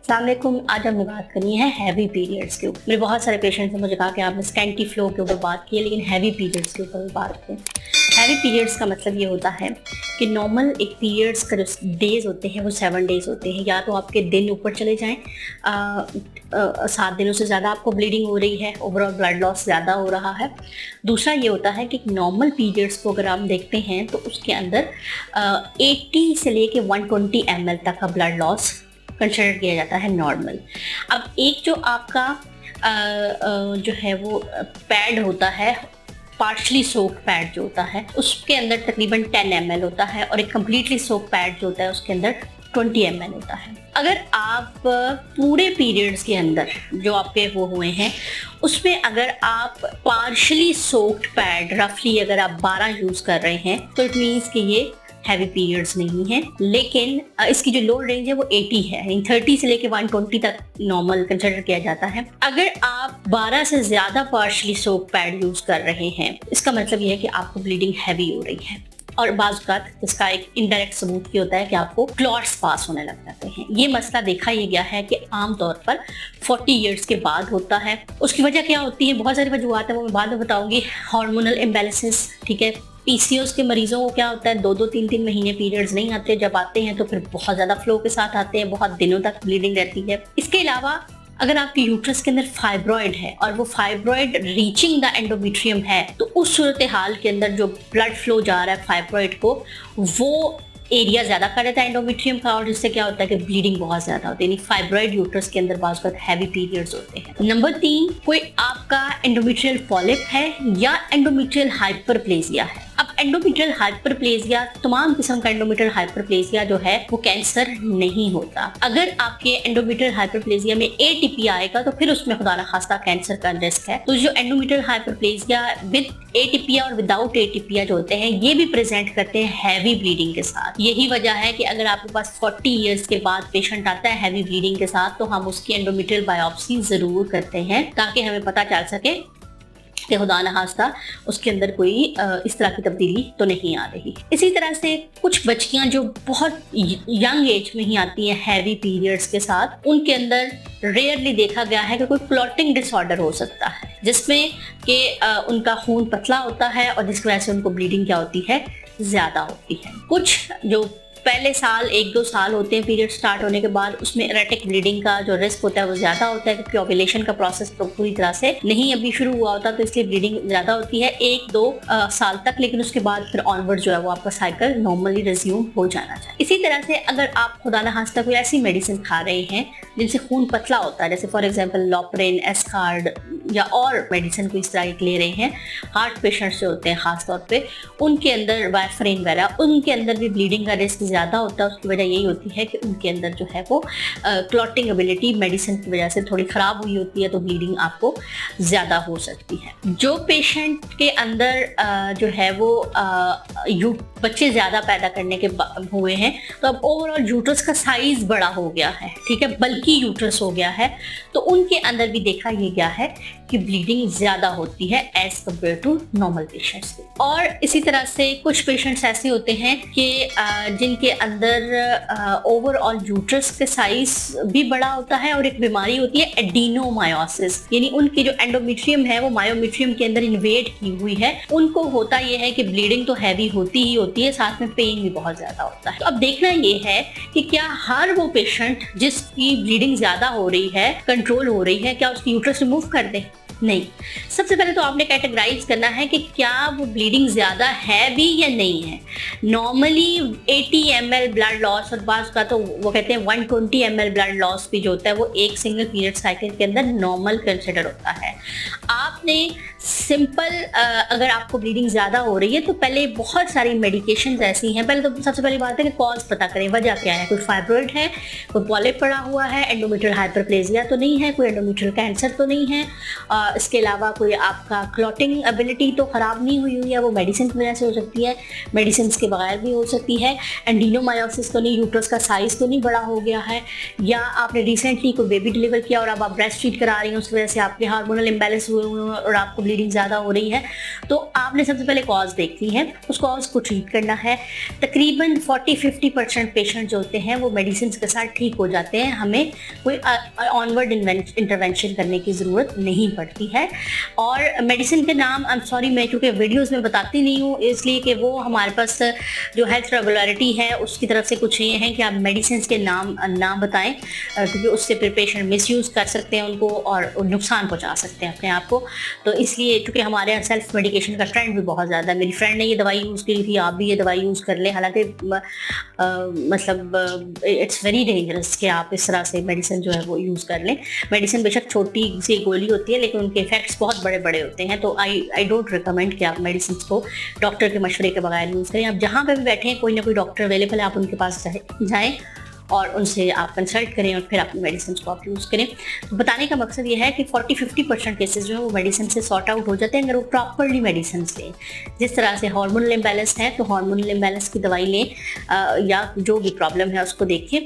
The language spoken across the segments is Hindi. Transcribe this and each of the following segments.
अस्सलाम वालेकुम। आज हमने बात करनी है हैवी पीरियड्स के ऊपर। मेरे बहुत सारे पेशेंट्स ने मुझे कहा कि आपने स्कैंटी फ्लो के ऊपर बात की है, लेकिन हैवी पीरियड्स के ऊपर बात करें। हैवी पीरियड्स का मतलब ये होता है कि नॉर्मल एक पीरियड्स का जो डेज होते हैं वो 7 डेज होते हैं। या तो आपके दिन ऊपर चले जाएं, 7 दिनों से ज़्यादा आपको ब्लीडिंग हो रही है, ओवरऑल ब्लड लॉस ज़्यादा हो रहा है। दूसरा ये होता है कि नॉर्मल पीरियड्स को अगर आप देखते हैं तो उसके अंदर 80 से लेके 120 ml तक का ब्लड लॉस कंसिडर किया जाता है नॉर्मल। अब एक जो आपका जो है वो पैड होता है, पार्शली सोक पैड जो होता है, उसके अंदर तकरीबन 10 ml होता है, और एक कम्प्लीटली सोक पैड जो होता है उसके अंदर 20 ml होता है। अगर आप पूरे पीरियड्स के अंदर जो आपके वो हुए हैं उसमें अगर आप पार्शली सोक्ड पैड रफली अगर आप 12 यूज़ कर रहे हैं तो इट मीन्स कि ये हैवी पीरियड्स नहीं है। लेकिन इसकी जो लोड रेंज है वो 80 है, यानी 30 से लेके 120 तक नॉर्मल कंसिडर किया जाता है। अगर आप 12 से ज्यादा पार्शली सोक पैड यूज कर रहे हैं, इसका मतलब ये है कि आपको ब्लीडिंग हैवी हो रही है। और बाज़ इसका एक इनडायरेक्ट सबूत ये होता है कि आपको क्लॉट्स पास होने लग जाते हैं। ये मसला देखा ये गया है कि आमतौर पर 40 ईयर्स के बाद होता है। उसकी वजह क्या होती है? बहुत सारी वजूहत है, वो मैं बाद में बताऊंगी। हार्मोनल इम्बैलेंसेस, ठीक है। पीसीओएस के मरीजों को क्या होता है, 2-2, 3-3 महीने पीरियड्स नहीं आते। जब आते हैं तो फिर बहुत ज़्यादा फ्लो के साथ आते हैं, बहुत दिनों तक ब्लीडिंग रहती है। इसके अलावा अगर आपके यूट्रस के अंदर फाइब्रॉइड है और वो फाइब्रॉइड रीचिंग द एंडोमेट्रियम है, तो उस सूरत हाल के अंदर जो ब्लड फ्लो जा रहा है फाइब्रॉइड को, वो एरिया ज्यादा कर देता है एंडोमेट्रियम का, और जिससे क्या होता है कि ब्लीडिंग बहुत ज्यादा होती है। यानी फाइब्रॉइड यूट्रस के अंदर बाज़ हैवी पीरियड्स होते हैं। नंबर 3, कोई आपका एंडोमेट्रियल पॉलिप है या एंडोमेट्रियल हाइपरप्लेजिया है। अब एंडोमेट्रियल हाइपरप्लेजिया, तमाम किस्म का एंडोमेट्रियल हाइपरप्लेजिया जो है वो कैंसर नहीं होता। अगर आपके एंडोमेट्रियल हाइपरप्लेजिया में एटीपी आएगा तो फिर उसमें खुदा न खास्ता कैंसर का रिस्क है। तो जो एंडोमेट्रियल हाइपरप्लेजिया विद एटीपिया और विदाउट एटीपिया जो होते हैं, ये भी प्रेजेंट करते हैं हैवी ब्लीडिंग के साथ। यही वजह है कि अगर आपके पास 40 ईयर्स के बाद पेशेंट आता है हैवी ब्लीडिंग के साथ, तो हम उसकी एंडोमेट्रियल बायोप्सी जरूर करते हैं ताकि हमें पता चल सके कि खुदा न खास्ता उसके अंदर कोई इस तरह की तब्दीली तो नहीं आ रही। इसी तरह से कुछ बच्चियां जो बहुत यंग एज में ही आती हैं हैवी पीरियड्स के साथ, उनके अंदर रेयरली देखा गया है कि कोई क्लॉटिंग डिसऑर्डर हो सकता है, जिसमें कि उनका खून पतला होता है और जिसकी वजह से उनको ब्लीडिंग क्या होती है, ज़्यादा होती है। कुछ जो पहले साल 1-2 साल होते हैं पीरियड स्टार्ट होने के बाद, उसमें एरेटिक ब्लीडिंग का जो रिस्क होता है वो ज़्यादा होता है, क्योंकि ओव्यूलेशन का प्रोसेस तो पूरी तरह से नहीं अभी शुरू हुआ होता, तो इसलिए ब्लीडिंग ज़्यादा होती है 1-2 साल तक। लेकिन उसके बाद फिर ऑनवर्ड जो है वो आपका साइकिल नॉर्मली रिज्यूम हो जाना चाहिए। इसी तरह से अगर आप खुदा न खास्ता कोई ऐसी मेडिसिन खा रहे हैं जिनसे खून पतला होता है, जैसे फॉर एग्जाम्पल लॉपरेन, एस्कार्ड या और मेडिसिन को इस तरह की ले रहे हैं, हार्ट पेशेंट्स जो होते हैं खासतौर पर, उनके अंदर वारफरीन वगैरह, उनके अंदर भी ब्लीडिंग का रिस्क ज़्यादा होता है। उसकी वजह यही होती है कि उनके अंदर जो है वो क्लॉटिंग एबिलिटी मेडिसिन की वजह से थोड़ी ख़राब हुई होती है, तो ब्लीडिंग आपको ज़्यादा हो सकती है। जो पेशेंट के अंदर जो है वो बच्चे ज़्यादा पैदा करने के हुए हैं, तो अब ओवरऑल यूट्रस का साइज़ बड़ा हो गया है, ठीक है, बल्कि यूट्रस हो गया है, तो उनके अंदर भी देखा ये गया है कि ब्लीडिंग ज़्यादा होती है as compared to normal patients के। और इसी तरह से कुछ पेशेंट्स ऐसे होते हैं कि जिनके अंदर ओवरऑल यूट्रस के साइज भी बड़ा होता है, और एक बीमारी होती है एडिनोमायोसिस, यानी उनकी जो एंडोमेट्रियम है वो मायोमेट्रियम के अंदर इन्वेड की हुई है। उनको होता ये है कि ब्लीडिंग तो हैवी होती ही होती है, साथ में पेन भी बहुत ज़्यादा होता है। तो अब देखना ये है कि क्या हर वो पेशेंट जिसकी ब्लीडिंग ज़्यादा हो रही है, कंट्रोल हो रही है, क्या उसकी यूट्रस रिमूव कर दें? नहीं। सबसे पहले तो आपने कैटेगराइज करना है कि क्या वो ब्लीडिंग ज़्यादा है भी या नहीं है। नॉर्मली 80 ml ब्लड लॉस, और बाज़ का तो वो कहते हैं 120 ml ब्लड लॉस भी जो होता है वो एक सिंगल पीरियड साइकिल के अंदर नॉर्मल कंसिडर होता है। आपने सिंपल अगर आपको ब्लीडिंग ज़्यादा हो रही है तो पहले बहुत सारी मेडिकेशंस ऐसी हैं। पहले तो सबसे पहली बात है कि कॉज पता करें, वजह क्या है। कोई फाइब्रॉइड है, कोई पॉलिप पड़ा हुआ है, एंडोमेट्रियल हाइपरप्लेजिया तो नहीं है, कोई एंडोमेट्रियल कैंसर तो नहीं है, इसके अलावा कोई आपका क्लॉटिंग एबिलिटी तो ख़राब नहीं हुई हुई है, वो मेडिसिन की वजह से हो सकती है, मेडिसिन के बगैर भी हो सकती है। एंडीनोमायोसिस तो नहीं, यूट्रस का साइज़ तो नहीं बड़ा हो गया है, या आपने रिसेंटली कोई बेबी डिलीवर किया और अब आप ब्रेस्ट फीड करा रही हैं, उसकी वजह से आपके हार्मोनल इम्बैलेंस हुए और आपको ब्लीडिंग ज़्यादा हो रही है, तो आपने सबसे पहले कॉज देखनी है, उस कॉज को ट्रीट करना है। तकरीबन 40-50% पेशेंट जो होते हैं वो मेडिसिन के साथ ठीक हो जाते हैं, हमें कोई ऑनवर्ड इंटरवेंशन करने की ज़रूरत नहीं पड़ती है। और मेडिसिन के नाम आई एम सॉरी, मैं क्योंकि वीडियोज़ में बताती नहीं हूँ, इसलिए कि वो हमारे पास जो हेल्थ रेगुलरिटी है उसकी तरफ से कुछ ये है कि आप मेडिसिन के नाम ना बताएं, क्योंकि उससे फिर पेशेंट मिसयूज़ कर सकते हैं उनको और नुकसान पहुंचा सकते हैं अपने आप को। तो इसलिए चूँकि हमारे यहाँ सेल्फ मेडिकेशन का ट्रेंड भी बहुत ज़्यादा है, मेरी फ्रेंड ने ये दवाई यूज़ की थी, आप भी ये दवाई यूज़ कर लें, हालांकि मतलब इट्स वेरी डेंजरस कि आप इस तरह से मेडिसिन जो है वो यूज़ कर लें। मेडिसिन बेशक छोटी सी गोली होती है लेकिन उनके इफेक्ट्स बहुत बड़े बड़े होते हैं, तो आई डोंट रिकमेंड कि आप मेडिसिन को डॉक्टर के मशवरे के बगैर यूज़ करें। आप जहाँ पे भी बैठे हैं कोई ना कोई डॉक्टर अवेलेबल है, आप उनके पास जाएँ और उनसे आप कंसल्ट करें और फिर अपनी मेडिसिन को आप यूज़ करें। तो बताने का मकसद ये है कि 40-50% केसेस जो है वो मेडिसिन से सॉर्ट आउट हो जाते हैं अगर वो प्रॉपरली मेडिसिन लें। जिस तरह से हार्मोनल इम्बैलेंस है तो हार्मोनल इम्बैलेंस की दवाई लें, या जो भी प्रॉब्लम है उसको देखें।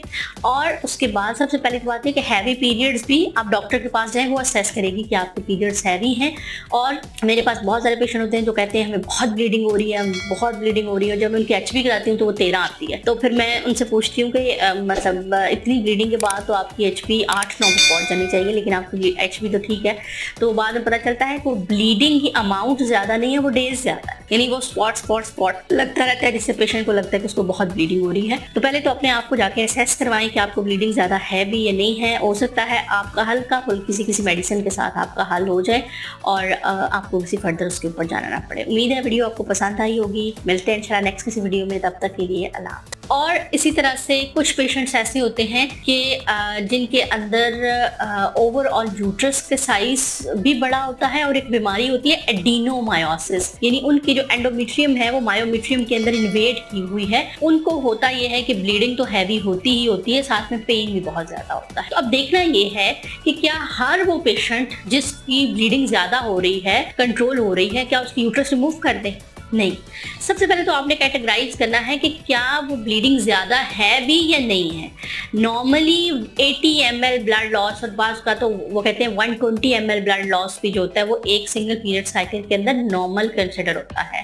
और उसके बाद सबसे पहले तो बात है कि हैवी पीरियड्स भी आप डॉक्टर के पास जाएँ, वो असेस करेगी कि आपके पीरियड्स हैवी हैं। और मेरे पास बहुत सारे पेशेंट होते हैं जो कहते हैं हमें बहुत ब्लीडिंग हो रही है, बहुत ब्लीडिंग हो रही है, जब मैं उनकी HB कराती हूँ तो वो 13 आती है। तो फिर मैं उनसे पूछती हूँ कि मतलब इतनी ब्लीडिंग के बाद तो आपकी HB 8-9 पे पहुंच जानी चाहिए, लेकिन आपकी HB तो ठीक है। तो बाद में पता चलता है कि ब्लीडिंग की अमाउंट ज़्यादा नहीं है, वो डेज ज़्यादा है, यानी वो स्पॉट लगता रहता है, जिससे पेशेंट को लगता है कि उसको बहुत ब्लीडिंग हो रही है। तो पहले तो अपने आप को जाके असेस करवाएं कि आपको ब्लीडिंग ज़्यादा है भी या नहीं है। हो सकता है आपका हल्का फुल्की किसी मेडिसिन के साथ आपका हल हो जाए और आपको किसी फर्दर उसके ऊपर जाना ना पड़े। उम्मीद है वीडियो आपको पसंद आई होगी। मिलते हैं इंशाल्लाह नेक्स्ट किसी वीडियो में, तब तक के लिए अल्लाह। और इसी तरह से कुछ पेशेंट्स ऐसे होते हैं कि जिनके अंदर ओवरऑल यूट्रस के साइज भी बड़ा होता है और एक बीमारी होती है एडिनोमायोसिस, यानी उनकी जो एंडोमेट्रियम है वो मायोमेट्रियम के अंदर इन्वेड की हुई है। उनको होता ये है कि ब्लीडिंग तो हैवी होती ही होती है, साथ में पेन भी बहुत ज्यादा होता है। तो अब देखना ये है कि क्या हर वो पेशेंट जिसकी ब्लीडिंग ज्यादा हो रही है, कंट्रोल हो रही है, क्या उसकी यूट्रस रिमूव कर दें? नहीं। सबसे पहले तो आपने कैटेगराइज करना है कि क्या वो ब्लीडिंग ज़्यादा है भी या नहीं है। नॉर्मली 80 ml ब्लड लॉस, और बात का तो वो कहते हैं 120 ml ब्लड लॉस भी जो होता है वो एक सिंगल पीरियड साइकिल के अंदर नॉर्मल कंसिडर होता है।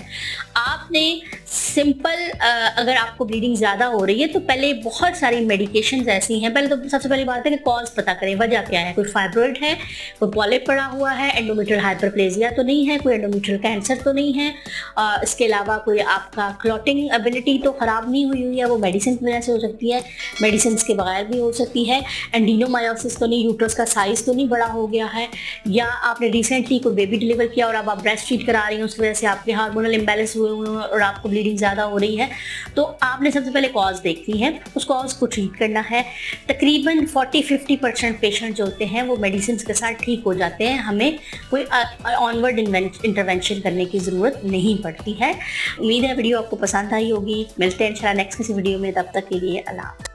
आपने सिंपल अगर आपको ब्लीडिंग ज़्यादा हो रही है तो पहले बहुत सारी मेडिकेशंस ऐसी हैं। पहले तो सबसे पहली बात है कि कॉज पता करें, वजह क्या है। कोई फाइब्रॉइड है, कोई पॉलिप पड़ा हुआ है, एंडोमेट्रियल हाइपरप्लेजिया तो नहीं है, कोई एंडोमेट्रियल कैंसर तो नहीं है, इसके अलावा कोई आपका क्लॉटिंग एबिलिटी तो ख़राब नहीं हुई हुई है, वो मेडिसिन की वजह से हो सकती है, मेडिसिन के बगैर भी हो सकती है। एंडीनोमायोसिस तो नहीं, यूट्रस का साइज़ तो नहीं बड़ा हो गया है, या आपने रिसेंटली कोई बेबी डिलीवर किया और अब आप ब्रेस्ट फीड करा रही हैं, उसकी वजह से आपके हार्मोनल इम्बैलेंस हुए हुए और आपको ब्लीडिंग ज़्यादा हो रही है। तो आपने सबसे पहले कॉज देखनी है, उस कॉज को ट्रीट करना है। तकरीबन 40-50% पेशेंट जो होते हैं वो मेडिसिन के साथ ठीक हो जाते हैं, हमें कोई ऑनवर्ड इंटरवेंशन करने की ज़रूरत नहीं पड़ती है। उम्मीद है वीडियो आपको पसंद आई होगी। मिलते हैं इंशाल्लाह नेक्स्ट किसी वीडियो में, तब तक के लिए अल्लाह।